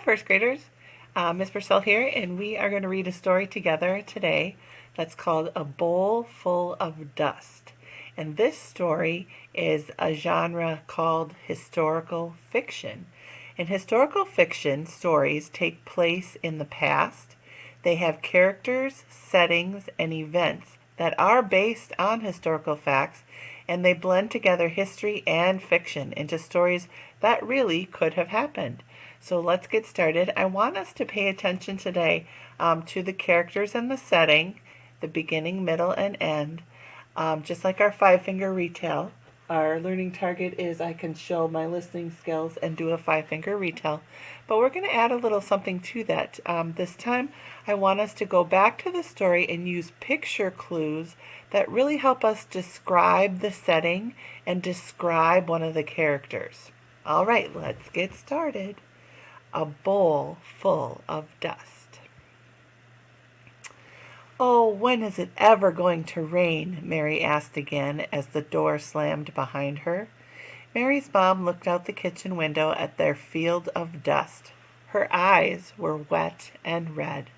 first graders. Miss Purcell here, and we are going to read a story together today that's called A Bowl Full of Dust. And this story is a genre called historical fiction. And historical fiction stories take place in the past. They have characters, settings, and events that are based on historical facts, and they blend together history and fiction into stories that really could have happened. So let's get started. I want us to pay attention today to the characters and the setting, the beginning, middle, and end. Just like our five-finger retell, our learning target is I can show my listening skills and do a five-finger retell. But we're going to add a little something to that. This time, I want us to go back to the story and use picture clues that really help us describe the setting and describe one of the characters. All right, let's get started. A bowl full of dust. "Oh, when is it ever going to rain?" Mary asked again as the door slammed behind her. Mary's mom looked out the kitchen window at their field of dust. Her eyes were wet and red.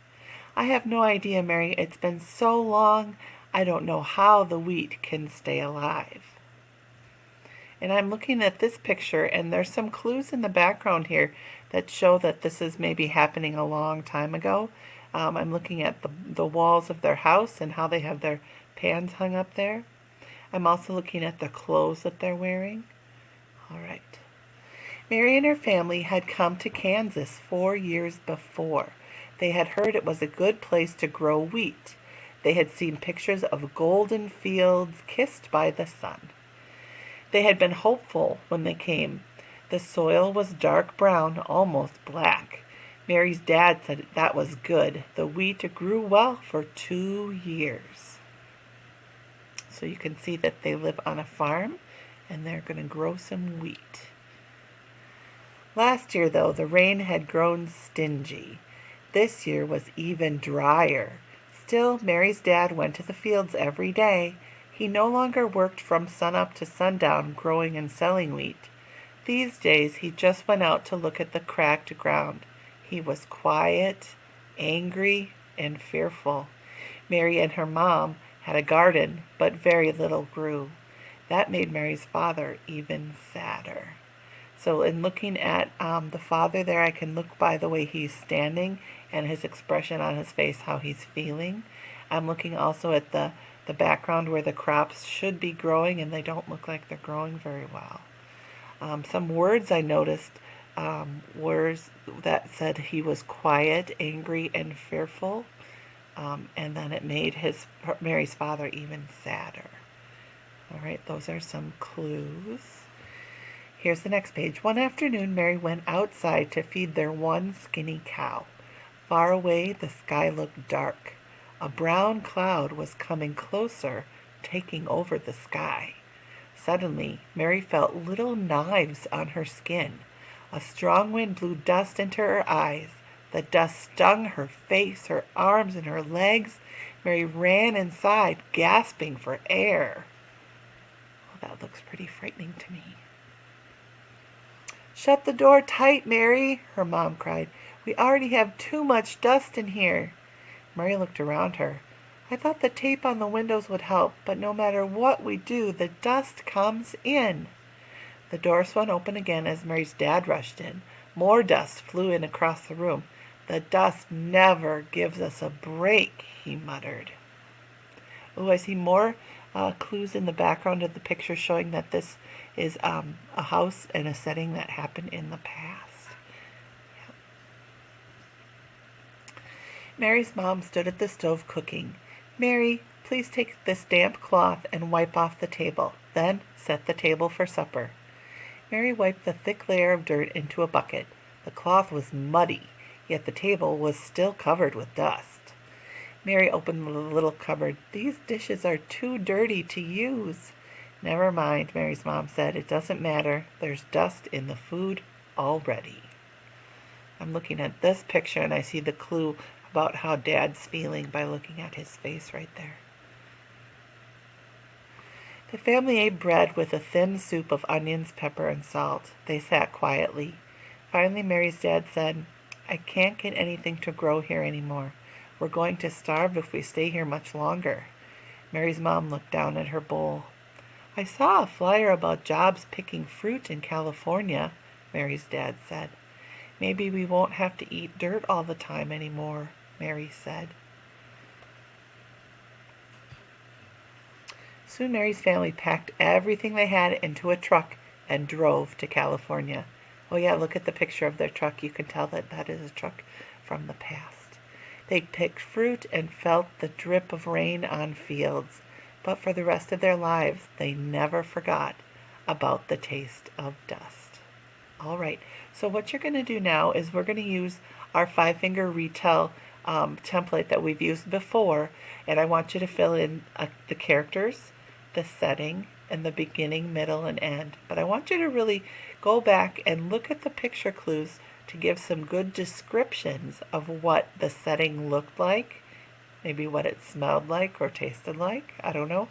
"I have no idea, Mary. It's been so long, I don't know how the wheat can stay alive." And I'm looking at this picture, and there's some clues in the background here that show that this is maybe happening a long time ago. I'm looking at the walls of their house and how they have their pans hung up there. I'm also looking at the clothes that they're wearing. All right. Mary and her family had come to Kansas 4 years before. They had heard it was a good place to grow wheat. They had seen pictures of golden fields kissed by the sun. They had been hopeful when they came. The soil was dark brown, almost black. Mary's dad said that was good. The wheat grew well for 2 years. So you can see that they live on a farm and they're going to grow some wheat. Last year, though, the rain had grown stingy. This year was even drier. Still, Mary's dad went to the fields every day. He no longer worked from sunup to sundown growing and selling wheat. These days he just went out to look at the cracked ground. He was quiet, angry, and fearful. Mary and her mom had a garden, but very little grew. That made Mary's father even sadder. So in looking at the father there, I can look by the way he's standing and his expression on his face, how he's feeling. I'm looking also at the background where the crops should be growing and they don't look like they're growing very well. Some words I noticed, words that said he was quiet, angry, and fearful, and then it made Mary's father even sadder. All right, those are some clues. Here's the next page. One afternoon, Mary went outside to feed their one skinny cow. Far away, the sky looked dark. A brown cloud was coming closer, taking over the sky. Suddenly, Mary felt little knives on her skin. A strong wind blew dust into her eyes. The dust stung her face, her arms, and her legs. Mary ran inside, gasping for air. Well, that looks pretty frightening to me. "Shut the door tight, Mary," her mom cried. "We already have too much dust in here." Mary looked around her. "I thought the tape on the windows would help, but no matter what we do, the dust comes in." The door swung open again as Mary's dad rushed in. More dust flew in across the room. "The dust never gives us a break," he muttered. Oh, I see more clues in the background of the picture showing that this is a house and a setting that happened in the past. Mary's mom stood at the stove cooking. "Mary, please take this damp cloth and wipe off the table. Then set the table for supper." Mary wiped the thick layer of dirt into a bucket. The cloth was muddy, yet the table was still covered with dust. Mary opened the little cupboard. "These dishes are too dirty to use." "Never mind," Mary's mom said. "It doesn't matter. There's dust in the food already." I'm looking at this picture and I see the clue about how Dad's feeling by looking at his face right there. The family ate bread with a thin soup of onions, pepper, and salt. They sat quietly. Finally, Mary's dad said, I can't get anything to grow here anymore. We're going to starve if we stay here much longer. Mary's mom looked down at her bowl. I saw a flyer about jobs picking fruit in California, Mary's dad said. Maybe we won't have to eat dirt all the time anymore, Mary said. Soon Mary's family packed everything they had into a truck and drove to California. Oh yeah, look at the picture of their truck. You can tell that that is a truck from the past. They picked fruit and felt the drip of rain on fields, but for the rest of their lives, they never forgot about the taste of dust. All right, so what you're going to do now is we're going to use our five-finger retell template that we've used before, and I want you to fill in the characters, the setting, and the beginning, middle, and end. But I want you to really go back and look at the picture clues to give some good descriptions of what the setting looked like, maybe what it smelled like or tasted like, I don't know,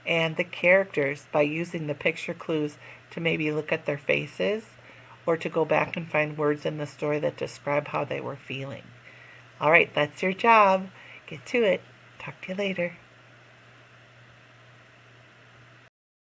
and the characters by using the picture clues to maybe look at their faces or to go back and find words in the story that describe how they were feeling. All right, that's your job. Get to it. Talk to you later.